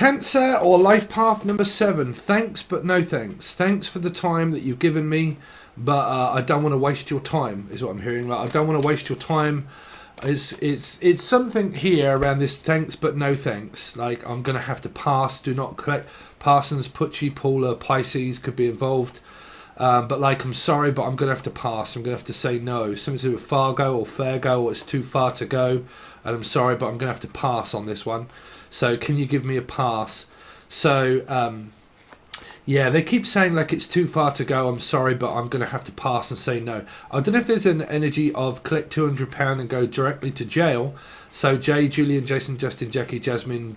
Cancer or life path number 7. Thanks, but no thanks. Thanks for the time that you've given me, but I don't want to waste your time, is what I'm hearing. Like, I don't want to waste your time. It's something here around this thanks, but no thanks. Like, I'm going to have to pass, do not collect. Parsons, Pucci, Paula, Pisces could be involved. But like, I'm sorry, but I'm going to have to pass. I'm going to have to say no. Something to do with Fargo or Fairgo, or it's too far to go. And I'm sorry, but I'm going to have to pass on this one. So can you give me a pass? So, yeah, they keep saying like it's too far to go. I'm sorry, but I'm going to have to pass and say no. I don't know if there's an energy of collect £200 and go directly to jail. So Jay, Julian, Jason, Justin, Jackie, Jasmine,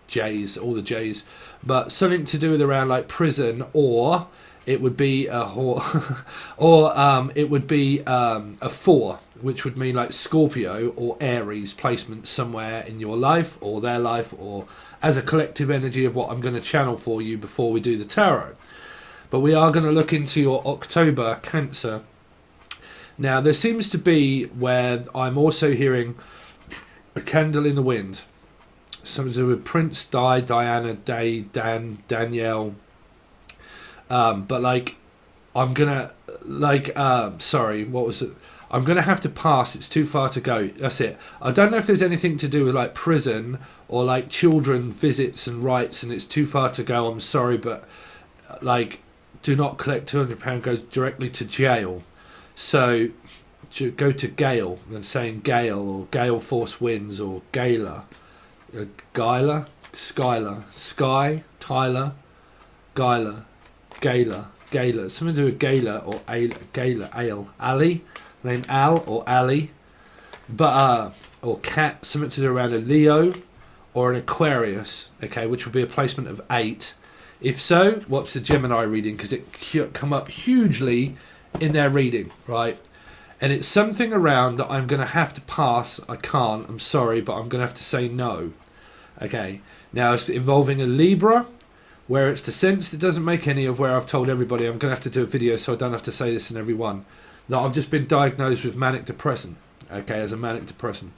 Jays, all the Jays. But something to do with around like prison, or it would be a it would be a 4, which would mean like Scorpio or Aries placement somewhere in your life or their life, or as a collective energy of what I'm going to channel for you before we do the tarot. But we are going to look into your October Cancer. Now, there seems to be where I'm also hearing a candle in the wind. Something to do with Prince, Di, Diana, Day, Dan, Danielle. But like, I'm gonna like, sorry, what was it? I'm gonna have to pass. It's too far to go. That's it. I don't know if there's anything to do with like prison or like children visits and rights, and it's too far to go. I'm sorry, but like, do not collect £200. Goes directly to jail. So to go to Gale, than saying Gale or Gale Force Winds or Gala, Gyla, Skylar, Sky, Tyler, Gyla. Gala, something to do with Gala or Gala, Ali, name Al or Ali, but or Cat, something to do around a Leo or an Aquarius, okay, which would be a placement of 8. If so, watch the Gemini reading, because it come up hugely in their reading, right? And it's something around that I'm going to have to pass. I can't, I'm sorry, but I'm going to have to say no, okay? Now it's involving a Libra, where it's the sense that doesn't make any of where I've told everybody I'm going to have to do a video so I don't have to say this in every one. That I've just been diagnosed with manic depression, okay, as a manic depressant.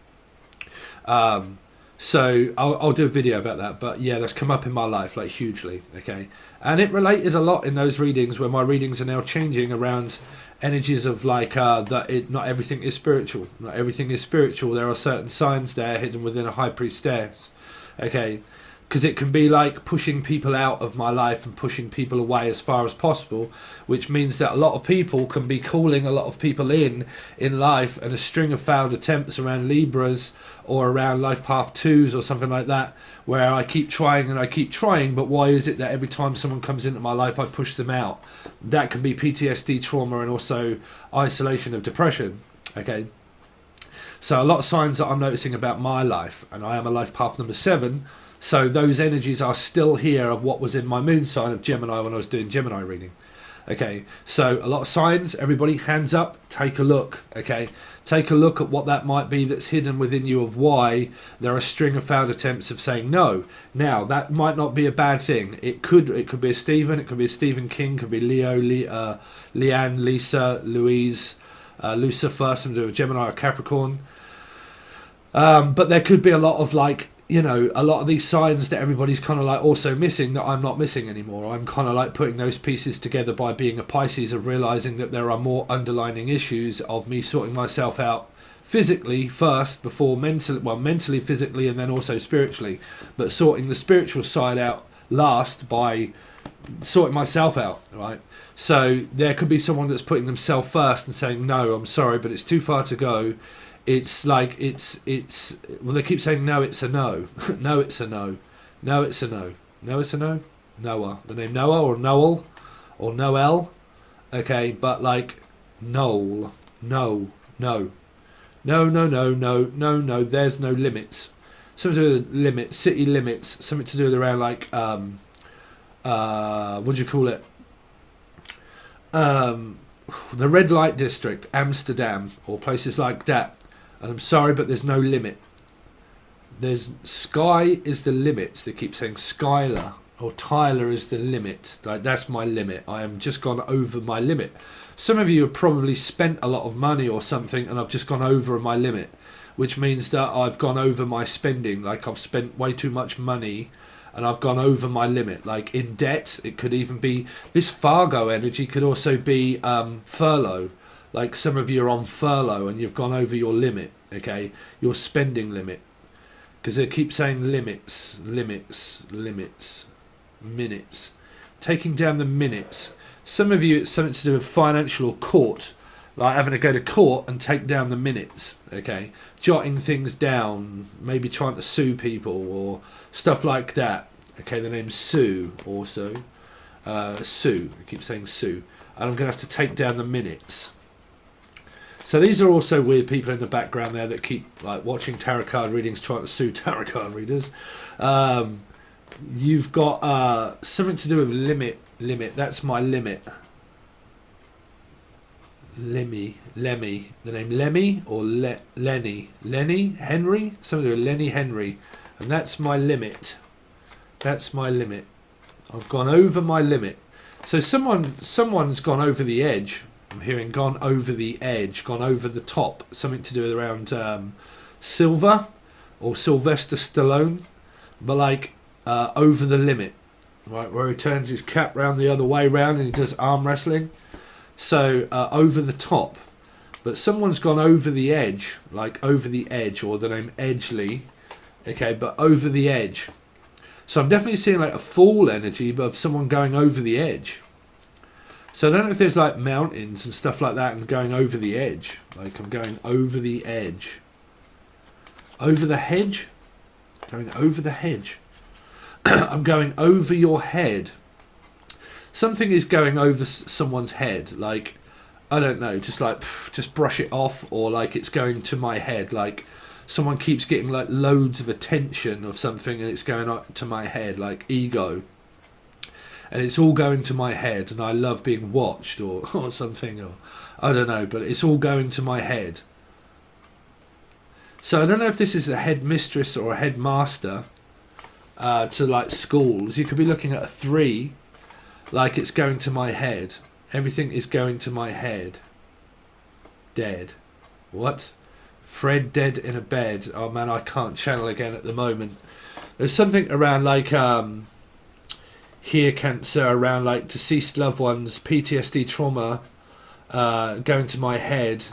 So I'll do a video about that, but yeah, that's come up in my life like hugely, okay. And it related a lot in those readings, where my readings are now changing around energies of like that not everything is spiritual. Not everything is spiritual. There are certain signs there hidden within a high priestess, okay. Because it can be like pushing people out of my life and pushing people away as far as possible, which means that a lot of people can be calling a lot of people in life, and a string of failed attempts around Libras or around life path 2s or something like that, where I keep trying and I keep trying, but why is it that every time someone comes into my life I push them out? That can be PTSD, trauma, and also isolation of depression, okay? So a lot of signs that I'm noticing about my life, and I am a life path number 7, so those energies are still here of what was in my moon sign of Gemini when I was doing Gemini reading. Okay, so a lot of signs, everybody, hands up, take a look, okay? Take a look at what that might be that's hidden within you, of why there are a string of failed attempts of saying no. Now, that might not be a bad thing. It could be a Stephen, it could be a Stephen King, could be Leo, Leanne, Lisa, Louise, Lucifer, some do a Gemini or Capricorn. But there could be a lot of like, you know, a lot of these signs that everybody's kind of like also missing that I'm not missing anymore. I'm kind of like putting those pieces together by being a Pisces, of realizing that there are more underlining issues of me sorting myself out physically first before mentally, physically, and then also spiritually, but sorting the spiritual side out last by sorting myself out, right? So there could be someone that's putting themselves first and saying, no, I'm sorry, but it's too far to go. It's like, well, they keep saying, no, it's a no. No, it's a no. No, it's a no. No, it's a no. Noah. The name Noah or Noel or Noel. Okay, but like, Noel. No, no. No, no, no, no, no, no. There's no limits. Something to do with limits, city limits. Something to do with around like, what do you call it? The red light district, Amsterdam, or places like that. And I'm sorry, but there's no limit. There's sky is the limit. They keep saying Skylar or Tyler is the limit. Like, that's my limit. I am just gone over my limit. Some of you have probably spent a lot of money or something, and I've just gone over my limit, which means that I've gone over my spending. Like, I've spent way too much money and I've gone over my limit. Like in debt, it could even be, this Fargo energy could also be furlough. Like some of you are on furlough and you've gone over your limit, okay? Your spending limit. Because they keep saying limits, limits, limits, minutes. Taking down the minutes. Some of you, it's something to do with financial or court. Like having to go to court and take down the minutes, okay? Jotting things down, maybe trying to sue people or stuff like that. Okay, the name's Sue also. Sue, I keep saying Sue. And I'm going to have to take down the minutes. So these are also weird people in the background there that keep like watching tarot card readings, trying to sue tarot card readers. You've got something to do with limit, that's my limit. Lemmy, the name Lemmy or Lenny, Henry, something to do with Lenny Henry, and that's my limit. That's my limit. I've gone over my limit. So someone's gone over the edge. I'm hearing gone over the edge, gone over the top. Something to do with around Silver or Sylvester Stallone, but like over the limit, right? Where he turns his cap round the other way round and he does arm wrestling. So over the top, but someone's gone over the edge, like over the edge, or the name Edgeley, okay, but over the edge. So I'm definitely seeing like a fall energy of someone going over the edge. So I don't know if there's like mountains and stuff like that and going over the edge. Like I'm going over the edge. Over the hedge? Going over the hedge. I'm going over your head. Something is going over someone's head, like, I don't know, just like, just brush it off, or like it's going to my head, like someone keeps getting like loads of attention of something and it's going up to my head, like ego. And it's all going to my head and I love being watched or something, or I don't know, but it's all going to my head. So I don't know if this is a headmistress or a headmaster to like schools. You could be looking at a 3. Like it's going to my head. Everything is going to my head. Dead. What? Fred dead in a bed. Oh man, I can't channel again at the moment. There's something around like hair cancer, around like deceased loved ones, PTSD trauma, going to my head.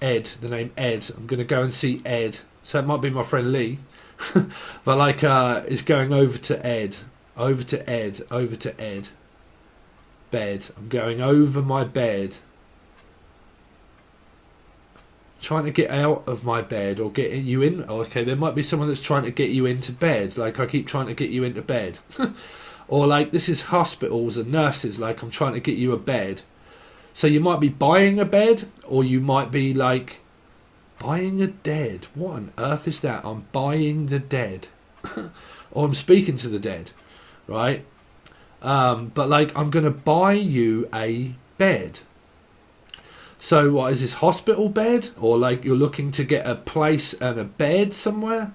Ed, the name Ed. I'm going to go and see Ed. So it might be my friend Lee. But like is going over to Ed. Over to Ed. Over to Ed. Bed. I'm going over my bed. Trying to get out of my bed or get you in. Oh, okay, there might be someone that's trying to get you into bed. Like I keep trying to get you into bed. Or like this is hospitals and nurses. Like I'm trying to get you a bed. So you might be buying a bed, or you might be like buying a dead. What on earth is that? I'm buying the dead. Or I'm speaking to the dead. Right? But like I'm going to buy you a bed. So what is this, hospital bed? Or like you're looking to get a place and a bed somewhere?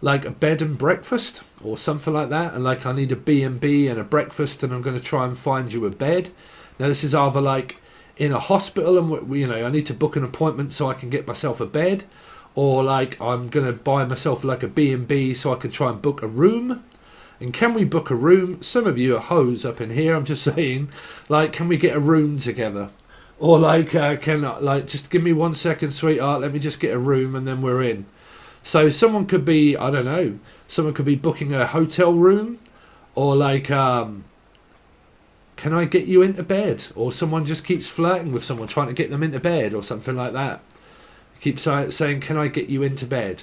Like a bed and breakfast or something like that. And like I need a B&B and a breakfast and I'm going to try and find you a bed. Now this is either like in a hospital and you know I need to book an appointment so I can get myself a bed. Or like I'm going to buy myself like a B&B so I can try and book a room. And can we book a room? Some of you are hoes up in here. I'm just saying, like, can we get a room together? Or like, just give me 1 second, sweetheart. Let me just get a room and then we're in. So someone could be, I don't know, someone could be booking a hotel room, or like, can I get you into bed? Or someone just keeps flirting with someone, trying to get them into bed or something like that. Keep saying, can I get you into bed?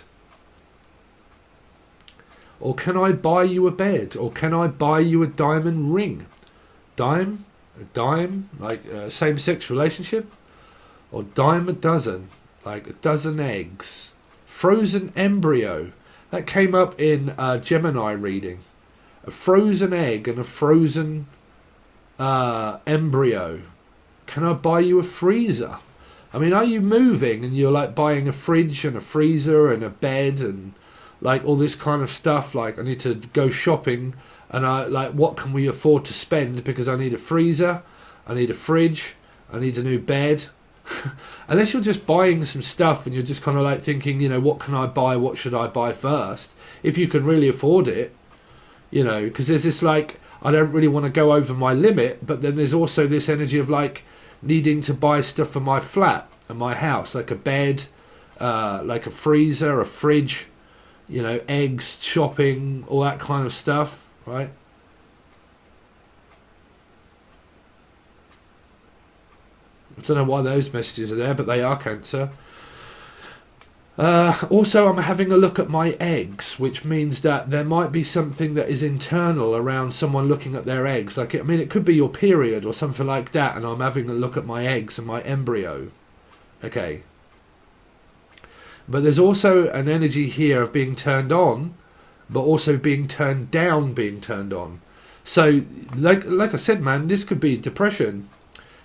Or can I buy you a bed? Or can I buy you a diamond ring? Dime? A dime? Like a same-sex relationship? Or dime a dozen? Like a dozen eggs? Frozen embryo? That came up in Gemini reading. A frozen egg and a frozen embryo. Can I buy you a freezer? I mean, are you moving and you're like buying a fridge and a freezer and a bed and like all this kind of stuff? Like I need to go shopping and I like, what can we afford to spend? Because I need a freezer, I need a fridge, I need a new bed. Unless you're just buying some stuff and you're just kind of like thinking, you know, what can I buy? What should I buy first? If you can really afford it, you know, because there's this like, I don't really want to go over my limit, but then there's also this energy of like needing to buy stuff for my flat and my house, like a bed, like a freezer, a fridge, you know, eggs, shopping, all that kind of stuff, right? I don't know why those messages are there, but they are, Cancer. Also, I'm having a look at my eggs, which means that there might be something that is internal around someone looking at their eggs. Like, I mean, it could be your period or something like that, and I'm having a look at my eggs and my embryo. Okay. But there's also an energy here of being turned on, but also being turned down, being turned on. So, like I said, man, this could be depression.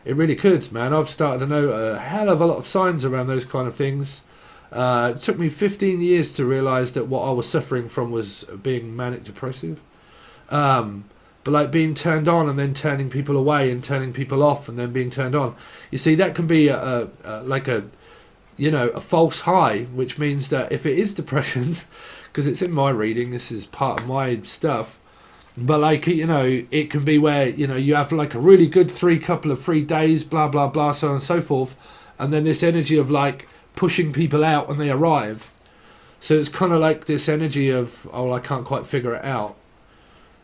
It really could, man. I've started to know a hell of a lot of signs around those kind of things. It took me 15 years to realise that what I was suffering from was being manic depressive. But like being turned on and then turning people away and turning people off and then being turned on. You see, that can be like a false high, which means that if it is depression, because it's in my reading, this is part of my stuff, but like, you know, it can be where, you know, you have like a really good couple of 3 days, blah, blah, blah, so on and so forth. And then this energy of like pushing people out when they arrive. So it's kind of like this energy of, oh, I can't quite figure it out.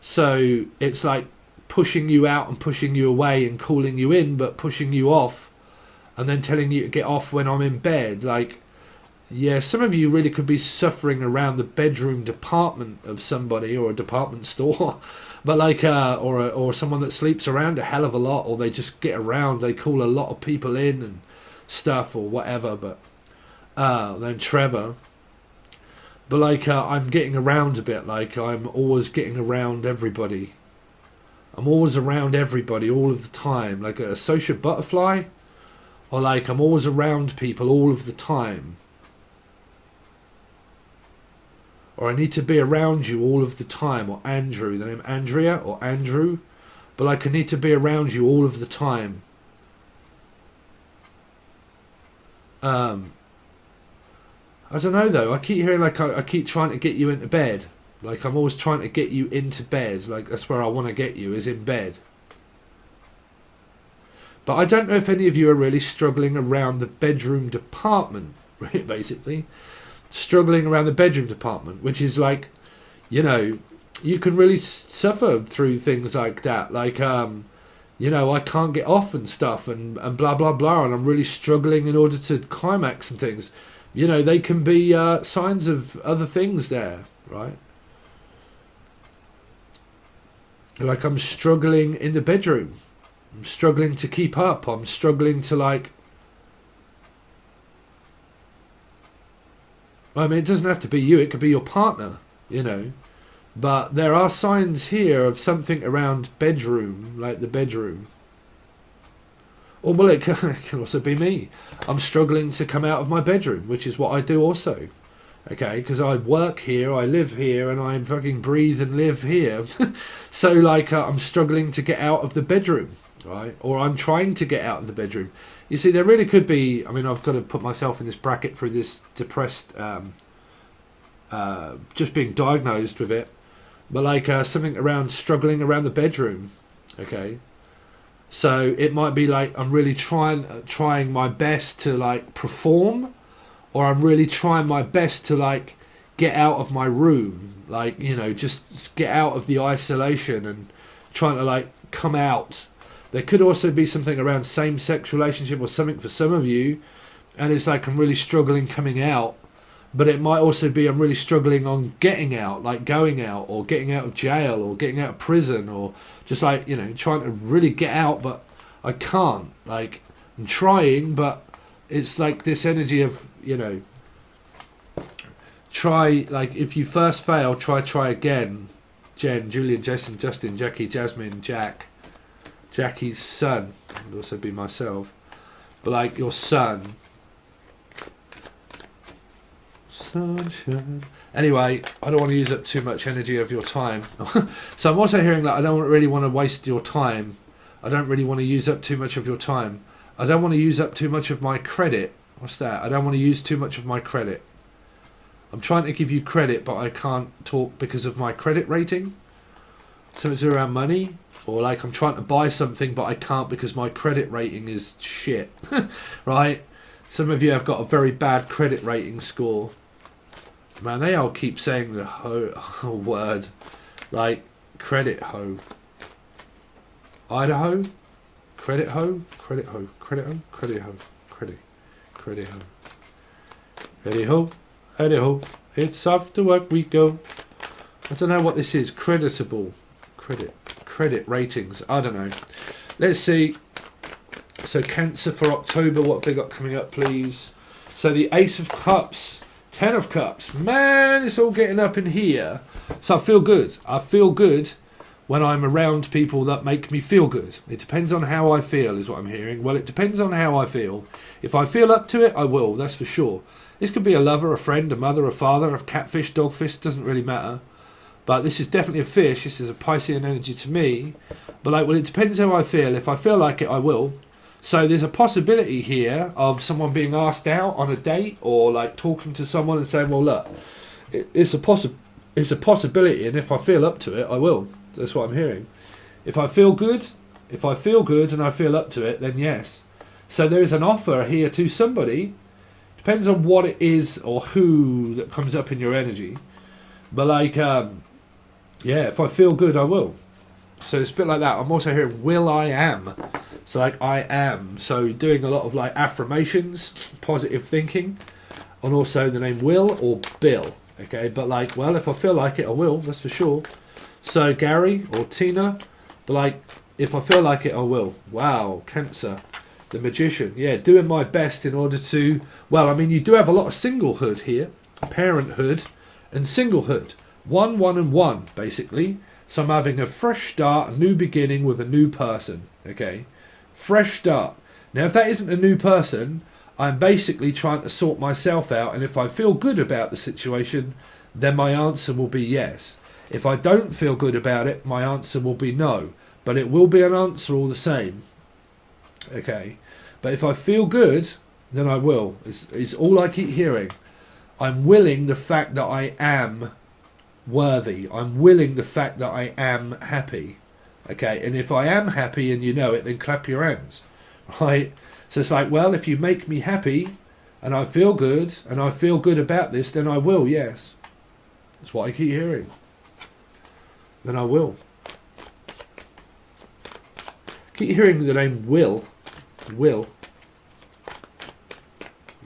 So it's like pushing you out and pushing you away and calling you in, but pushing you off and then telling you to get off when I'm in bed. Like, yeah, some of you really could be suffering around the bedroom department of somebody or a department store, but like, or someone that sleeps around a hell of a lot, or they just get around, they call a lot of people in and stuff or whatever. But then Trevor, but like, I'm getting around a bit. Like, I'm always getting around everybody. I'm always around everybody all of the time, like a social butterfly, or like I'm always around people all of the time. Or I need to be around you all of the time, or Andrew, the name Andrea or Andrew, but like I need to be around you all of the time. I don't know though, I keep hearing like I keep trying to get you into bed. Like I'm always trying to get you into bed, like that's where I want to get you, is in bed. But I don't know if any of you are really struggling around the bedroom department, basically. Struggling around the bedroom department, which is like, you know, you can really suffer through things like that. Like, you know, I can't get off and stuff and blah, blah, blah. And I'm really struggling in order to climax and things. You know, they can be signs of other things there, right? Like I'm struggling in the bedroom. I'm struggling to keep up. I'm struggling to like, I mean, it doesn't have to be you. It could be your partner, you know. But there are signs here of something around bedroom, like the bedroom. Or, well, it can also be me. I'm struggling to come out of my bedroom, which is what I do also. Okay, because I work here, I live here, and I fucking breathe and live here. So, like, I'm struggling to get out of the bedroom, right? Or I'm trying to get out of the bedroom. You see, there really could be, I mean, I've got to put myself in this bracket for this depressed, just being diagnosed with it, but like something around struggling around the bedroom, okay? So it might be like I'm really trying my best to like perform, or I'm really trying my best to like get out of my room, like, you know, just get out of the isolation and trying to like come out. There could also be something around same-sex relationship or something for some of you, and it's like I'm really struggling coming out. But it might also be I'm really struggling on getting out, like going out or getting out of jail or getting out of prison, or just like, you know, trying to really get out, but I can't. Like, I'm trying, but it's like this energy of, you know, try, like if you first fail, try again. Jen, Julian, Jason, Justin, Jackie, Jasmine, Jack. Jackie's son would also be myself, but like your son. Sunshine. Anyway, I don't want to use up too much energy of your time. So I'm also hearing that I don't really want to waste your time. I don't really want to use up too much of your time. I don't want to use up too much of my credit. What's that? I don't want to use too much of my credit. I'm trying to give you credit, but I can't talk because of my credit rating. Something's around money, or like I'm trying to buy something but I can't because my credit rating is shit. Right? Some of you have got a very bad credit rating score. Man, they all keep saying the ho word. Like, credit ho. Idaho? Credit ho? Credit ho. Credit ho? Credit ho. Credit. Credit ho. Ready ho? Ready ho. It's off to work we go. I don't know what this is. Creditable. Credit ratings. I don't know. Let's see. So Cancer for October. What have they got coming up, please? So the Ace of Cups. 10 of Cups. Man, it's all getting up in here. So I feel good. I feel good when I'm around people that make me feel good. It depends on how I feel, is what I'm hearing. Well, it depends on how I feel. If I feel up to it, I will. That's for sure. This could be a lover, a friend, a mother, a father, a catfish, dogfish. Doesn't really matter. But this is definitely a fish. This is a Piscean energy to me. But like, well, it depends how I feel. If I feel like it, I will. So there's a possibility here of someone being asked out on a date, or like talking to someone and saying, well, look, it's a possibility, and if I feel up to it, I will. That's what I'm hearing. If I feel good and I feel up to it, then yes. So there is an offer here to somebody. Depends on what it is or who that comes up in your energy. But like, yeah, if I feel good, I will. So it's a bit like that. I'm also hearing will I am. So like I am. So doing a lot of like affirmations, positive thinking, and also the name Will or Bill. Okay, but like, well, if I feel like it, I will. That's for sure. So Gary or Tina, but like, if I feel like it, I will. Wow, Cancer, the Magician. Yeah, doing my best in order to. Well, I mean, you do have a lot of singlehood here, parenthood, and singlehood. 1, 1, and 1, basically. So I'm having a fresh start, a new beginning with a new person. Okay, fresh start. Now, if that isn't a new person, I'm basically trying to sort myself out, and if I feel good about the situation, then my answer will be yes. If I don't feel good about it, my answer will be no. But it will be an answer all the same. Okay, but if I feel good, then I will. It's all I keep hearing. I'm willing the fact that I am worthy. I'm willing the fact that I am happy. Okay, and if I am happy and you know it, then clap your hands. Right? So it's like, well, if you make me happy and I feel good about this, then I will, yes. That's what I keep hearing. Then I will. Keep hearing the name Will. Will.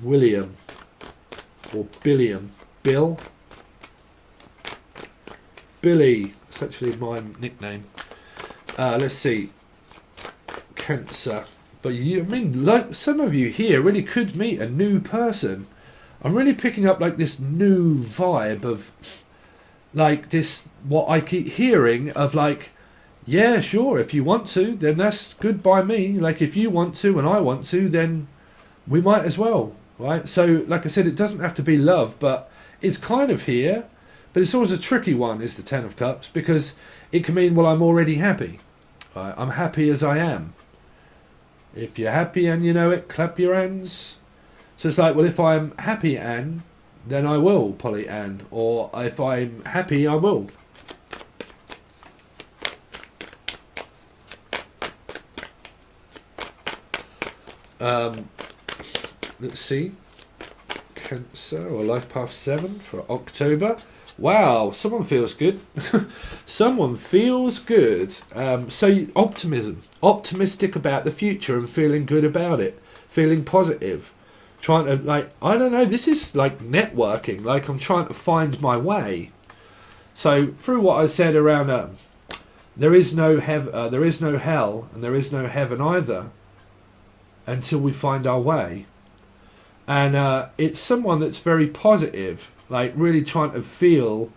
William. Or Billiam. Bill. Billy. It's actually my nickname. Let's see. Cancer. But you, I mean, like some of you here really could meet a new person. I'm really picking up like this new vibe of like this, what I keep hearing of like, yeah, sure, if you want to, then that's good by me. Like if you want to and I want to, then we might as well, right? So like I said, it doesn't have to be love, but it's kind of here. But it's always a tricky one, is the Ten of Cups, because it can mean, well, I'm already happy. Right? I'm happy as I am. If you're happy and you know it, clap your hands. So it's like, well, if I'm happy, Anne, then I will, Polly Ann. Or if I'm happy, I will. Let's see. Cancer or Life Path 7 for October. Wow, someone feels good. Someone feels good. So optimism. Optimistic about the future and feeling good about it. Feeling positive. Trying to, like, I don't know, this is like networking. Like I'm trying to find my way. So through what I said around there is no there is no hell and there is no heaven either until we find our way. And it's someone that's very positive. Like really trying to feel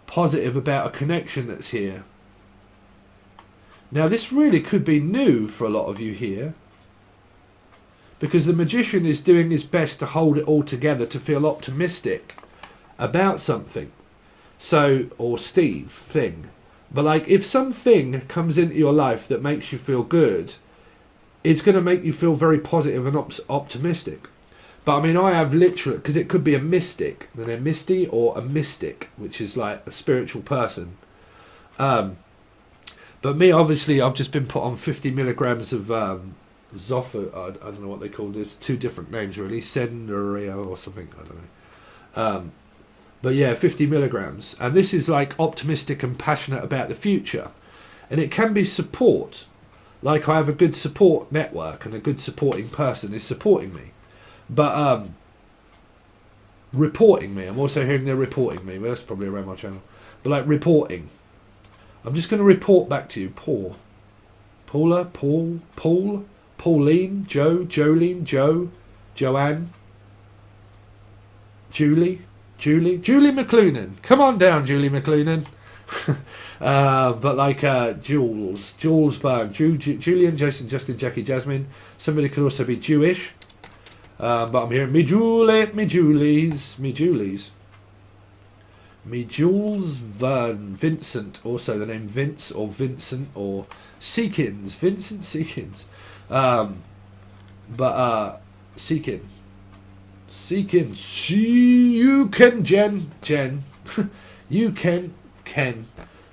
positive about a connection that's here. Now this really could be new for a lot of you here. Because the Magician is doing his best to hold it all together, to feel optimistic about something. So, or Steve, thing. But like if something comes into your life that makes you feel good, it's going to make you feel very positive and optimistic. But I mean, I have literally, because it could be a mystic, and a misty or a mystic, which is like a spiritual person. But me, obviously, I've just been put on 50 milligrams of Zoffa. I don't know what they call this. 2 different names, really. Sendorio or something. I don't know. But yeah, 50 milligrams. And this is like optimistic and passionate about the future. And it can be support. Like I have a good support network and a good supporting person is supporting me. But reporting me. I'm also hearing they're reporting me. Well, that's probably around my channel. But like reporting. I'm just going to report back to you. Paul. Paula. Paul. Paul. Pauline. Joe. Jolene. Joe. Joanne. Julie McLuhan. Come on down, Julie McLuhan. But like Jules Verne, Julian, Jason, Justin, Jackie, Jasmine. Somebody could also be Jewish. But I'm hearing me Jules Verne, Vincent, also the name Vince or Vincent or Seekins, Vincent Seekins. Seeking. You can, Jen. You can, Ken.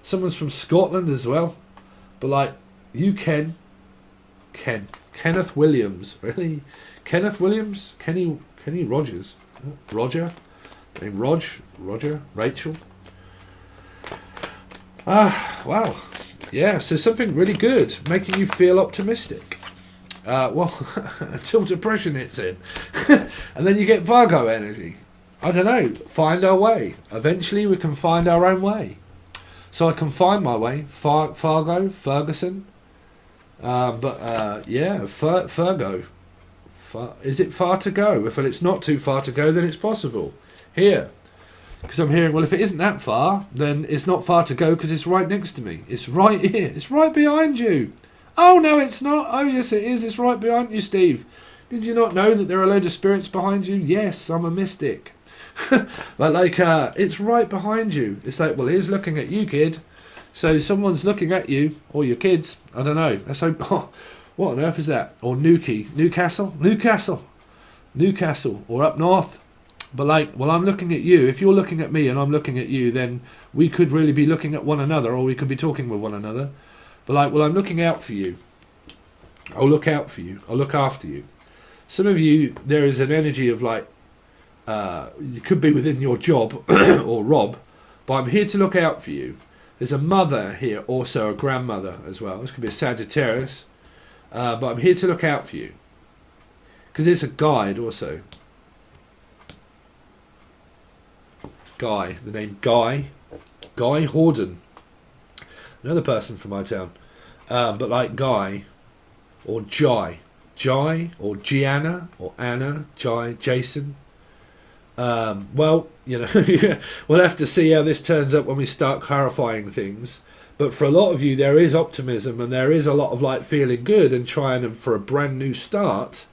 Someone's from Scotland as well. But like, you can, Ken. Kenneth Williams. Really? Kenneth Williams? Kenny Rogers. Roger? Name Roger? Rachel? Wow. Yeah, so something really good. Making you feel optimistic. Well, until depression hits in. And then you get Virgo energy. I don't know. Find our way. Eventually we can find our own way. So I can find my way. Ferguson. Yeah, Fergo. Is it far to go? If it's not too far to go, then it's possible. Here. Because I'm hearing, well, if it isn't that far, then it's not far to go because it's right next to me. It's right here. It's right behind you. Oh, no, it's not. Oh, yes, it is. It's right behind you, Steve. Did you not know that there are a load of spirits behind you? Yes, I'm a mystic. But, like, it's right behind you. It's like, well, here's looking at you, kid. So someone's looking at you, or your kids. I don't know. So, what on earth is that? Or Newcastle, or up north. But, like, well, I'm looking at you. If you're looking at me and I'm looking at you, then we could really be looking at one another, or we could be talking with one another. But like, well, I'm looking out for you. I'll look out for you. I'll look after you. Some of you, there is an energy of like, it could be within your job or Rob, but I'm here to look out for you. There's a mother here, also a grandmother as well. This could be a Sagittarius. But I'm here to look out for you. Because it's a guide also. Guy. The name Guy. Guy Horden. Another person from my town. But like Guy. Or Jai. Jai or Gianna or Anna. Jai. Jason. Well, you know, we'll have to see how this turns up when we start clarifying things. But for a lot of you, there is optimism and there is a lot of like feeling good and trying for a brand new start.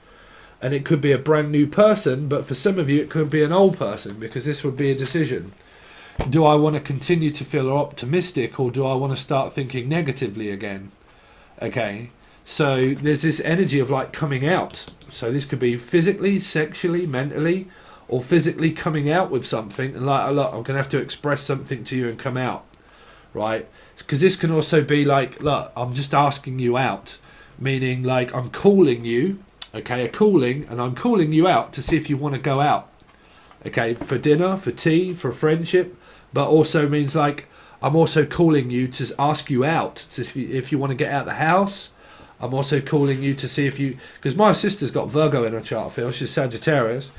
And it could be a brand new person, but for some of you, it could be an old person because this would be a decision. Do I want to continue to feel optimistic or do I want to start thinking negatively again? Okay, so there's this energy of like coming out. So this could be physically, sexually, mentally, or physically coming out with something. And like, look, I'm going to have to express something to you and come out, right? Because this can also be like, look, I'm just asking you out, meaning like I'm calling you, okay, a calling, and I'm calling you out to see if you want to go out, okay, for dinner, for tea, for friendship, but also means like I'm also calling you to ask you out to if you want to get out of the house. I'm also calling you to see if you, because my sister's got Virgo in her chart, Phil, she's Sagittarius,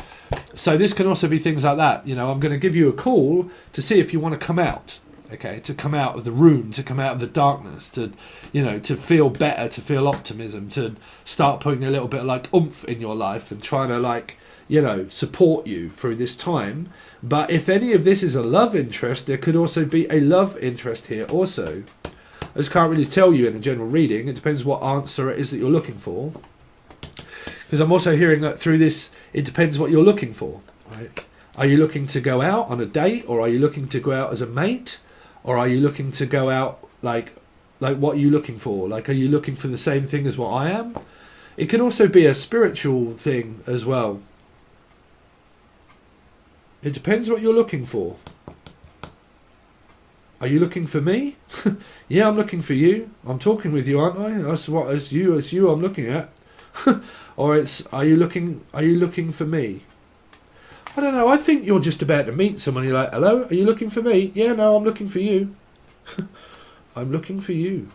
so this can also be things like that. You know, I'm going to give you a call to see if you want to come out. Okay, to come out of the room, to come out of the darkness, to, you know, to feel better, to feel optimism, to start putting a little bit of like oomph in your life and trying to like, you know, support you through this time. But if any of this is a love interest, there could also be a love interest here also. I just can't really tell you in a general reading. It depends what answer it is that you're looking for. Because I'm also hearing that through this, it depends what you're looking for, right? Are you looking to go out on a date, or are you looking to go out as a mate? Or are you looking to go out, like what are you looking for? Like, are you looking for the same thing as what I am? It can also be a spiritual thing as well. It depends what you're looking for. Are you looking for me? Yeah, I'm looking for you. I'm talking with you, aren't I? That's what it's you I'm looking at. Or it's are you looking for me? I don't know, I think you're just about to meet someone, you're like, hello, are you looking for me? Yeah, no, I'm looking for you. I'm looking for you.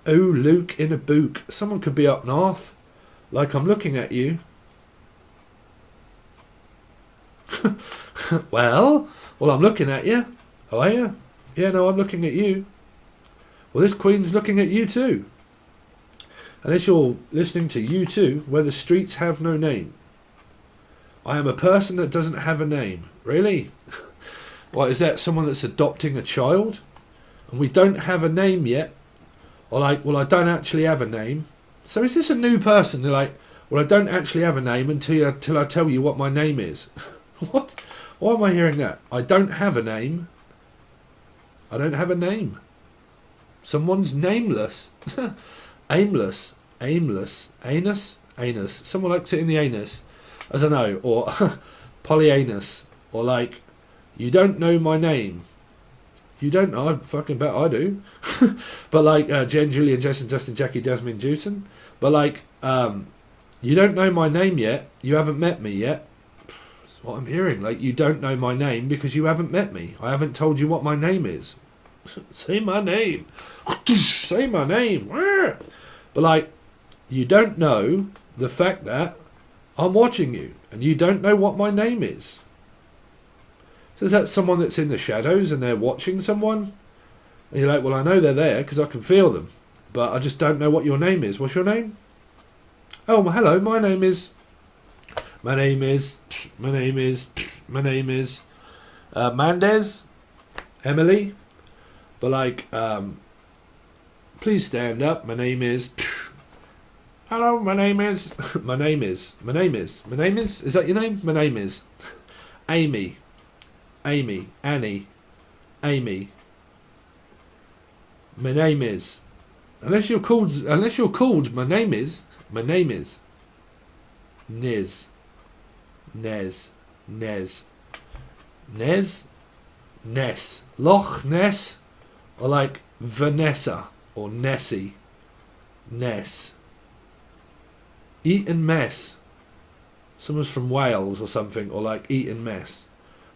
Oh, Luke in a book. Someone could be up north. Like, I'm looking at you. well, I'm looking at you. Oh, are you? Yeah, no, I'm looking at you. Well, this queen's looking at you too. Unless you're listening to you too, where the streets have no name. I am a person that doesn't have a name. Really? What, is that someone that's adopting a child? And we don't have a name yet? Or like, well, I don't actually have a name. So is this a new person? They're like, well, I don't actually have a name until I tell you what my name is. What? Why am I hearing that? I don't have a name. I don't have a name. Someone's nameless. Aimless. Aimless. Anus. Someone likes it in the anus. I don't know. Or polyanus. Or like, you don't know my name. You don't know? I fucking bet I do. But like Jen, Julian, Jason, Justin, Jackie, Jasmine, Jewson. But like, you don't know my name yet. You haven't met me yet. That's what I'm hearing. Like, you don't know my name because you haven't met me. I haven't told you what my name is. Say my name. Say my name. But like, you don't know the fact that I'm watching you. And you don't know what my name is. So is that someone that's in the shadows and they're watching someone? And you're like, well, I know they're there because I can feel them. But I just don't know what your name is. What's your name? Oh, well, hello, my name is Mandez, Emily. But like, please stand up. My name is... Hello, my name is... My name is... Is that your name? My name is... Amy, Annie, Amy. My name is... Unless you're called my name is... Niz. Ness. Loch Ness. Or like Vanessa. Or Nessie. Ness. Eton Mess. Someone's from Wales or something. Or like Eton Mess.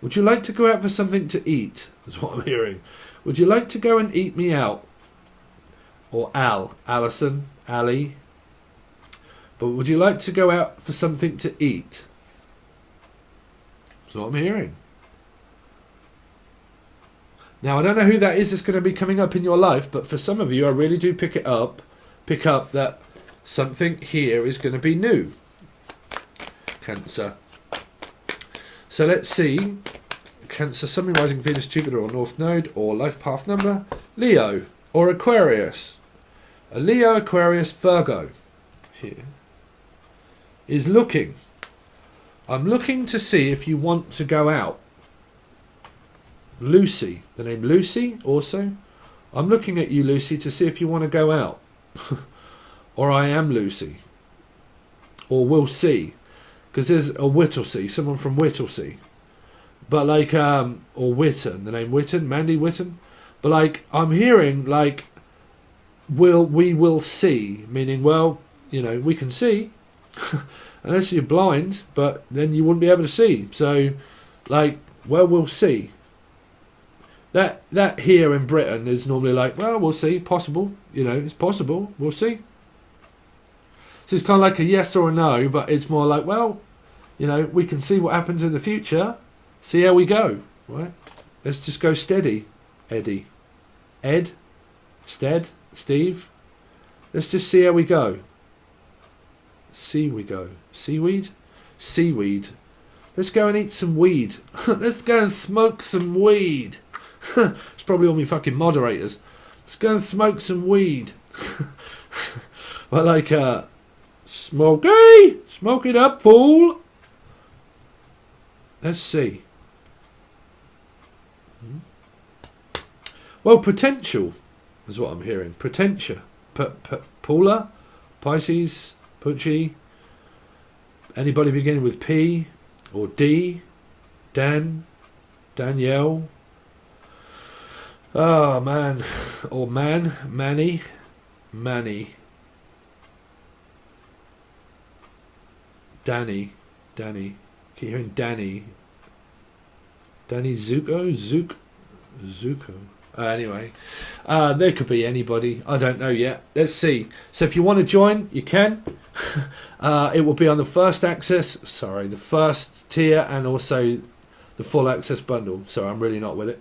Would you like to go out for something to eat? That's what I'm hearing. Would you like to go and eat me out? Or Alison, Ali. But would you like to go out for something to eat? That's what I'm hearing. Now, I don't know who that is that's going to be coming up in your life, but for some of you, I really do pick up that something here is going to be new. Cancer. So let's see. Cancer, Sun, Moon, Rising, Venus, Jupiter, or North Node, or life path number. Leo, or Aquarius. A Leo, Aquarius, Virgo here is looking. I'm looking to see if you want to go out. Lucy, the name Lucy also. I'm looking at you, Lucy, to see if you want to go out. Or I am Lucy. Or we'll see. Because there's a Whittlesea, someone from Whittlesea. But like, or Witten, the name Witten, Mandy Witten. But like, I'm hearing like, we will see, meaning, well, you know, we can see, unless you're blind, but then you wouldn't be able to see. So, like, well, we'll see. That here in Britain is normally like, well, we'll see, possible, you know, it's possible, we'll see. So it's kind of like a yes or a no, but it's more like, well, you know, we can see what happens in the future, see how we go, right? Let's just go steady, Eddie. Ed, Stead, Steve. Let's just see how we go. See we go. Seaweed? Seaweed. Let's go and eat some weed. Let's go and smoke some weed. It's probably all me fucking moderators. Let's go and smoke some weed. Well, like, smoke it up, fool. Let's see. Well, potential is what I'm hearing. Potential. Paula, Pisces, Pucci. Anybody beginning with P or D? Dan, Danielle. Oh man, or Manny, Danny. Keep hearing Danny Zuko. Anyway, there could be anybody. I don't know yet. Let's see. So if you want to join, you can. It will be on the first tier, and also the full access bundle. So I'm really not with it.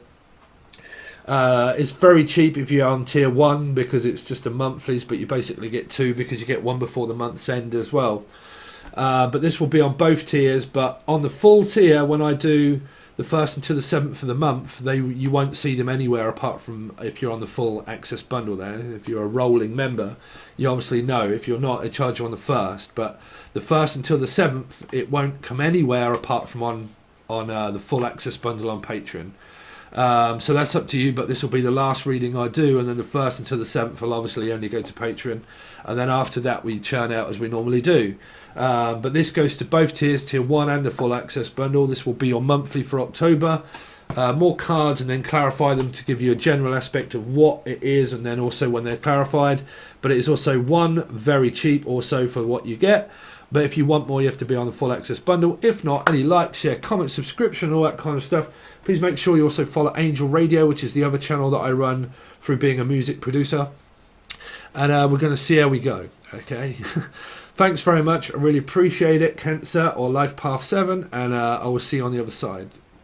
It's very cheap if you're on tier 1 because it's just a monthlies, but you basically get 2 because you get one before the month's end as well. But this will be on both tiers. But on the full tier, when I do the 1st until the 7th of the month, you won't see them anywhere apart from if you're on the full access bundle there. If you're a rolling member, you obviously know. If you're not, they charge you on the 1st. But the 1st until the 7th, it won't come anywhere apart from on the full access bundle on Patreon. So that's up to you, but this will be the last reading I do, and then the 1st until the 7th will obviously only go to Patreon, and then after that we churn out as we normally do. But this goes to both tiers, tier 1 and the full access bundle. This will be your monthly for October. More cards, and then clarify them to give you a general aspect of what it is, and then also when they're clarified. But it is also very cheap also for what you get. But if you want more, you have to be on the full access bundle. If not, any like, share, comment, subscription, all that kind of stuff. Please make sure you also follow Angel Radio, which is the other channel that I run through being a music producer. And we're going to see how we go. Okay. Thanks very much. I really appreciate it, Cancer or Life Path 7. And I will see you on the other side.